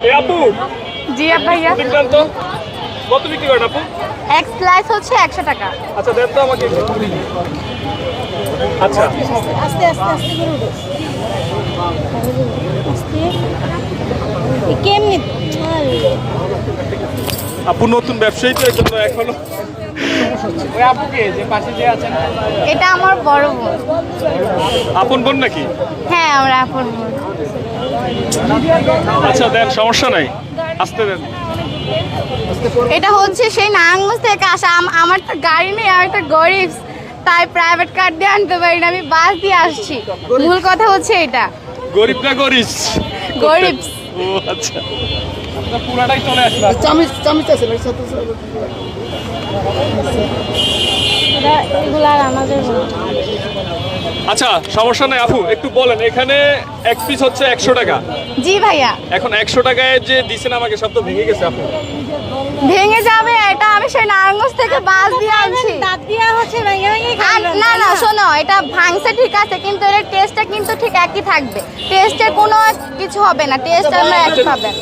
আপু জি ভাইয়া দেখলাম তো কত বিক্রি করেন আপু? এক স্লাইস হচ্ছে 100 টাকা। আচ্ছা দেন তো আমাকে একটু। আচ্ছা আস্তে আস্তে আস্তে করে উঠো আস্তে কেমনি আপু নতুন ব্যবসায়ী তো এজন্য এখনো ওই আপুকে যে পাশে যে আছেন এটা আমার বড় বোন। আপন বোন নাকি? হ্যাঁ আমরা আপন বোন। আচ্ছা দেন সমস্যা নাই আসতে দেন। এটা হচ্ছে সেই নারায়ণগঞ্জ থেকে আসা। আমার তো গাড়ি নেই, আমি তো গরিব, তাই প্রাইভেট কার দিয়ে আনতে পারি না, আমি বাস দিয়ে আসছি। মূল কথা হচ্ছে এটা, গরিব না গরিস? গরিব। ও আচ্ছা পুরাটাই চলে আসবে। চামিচ আছে ভাই সাথে এগুলা আমাদের আচ্ছা সমস্যা নাই আপু একটু বলেন এখানে এক পিস হচ্ছে 100 টাকা। জি ভাইয়া এখন 100 টাকায় যে দিছেন আমাকে সব তো ভেঙে গেছে আপু। ভেঙে যাবে, এটা আমি সেই নারায়ণগঞ্জ থেকে বাস দিয়ে আনছি। দাঁত দিয়া হচ্ছে ভেঙে ভেঙে না না শোনো, এটা ভাঙছে ঠিক আছে, কিন্তু এর টেস্টটা কিন্তু ঠিক একই থাকবে। টেস্টে কোনো কিছু হবে না, টেস্ট আমরা একই পাবেন।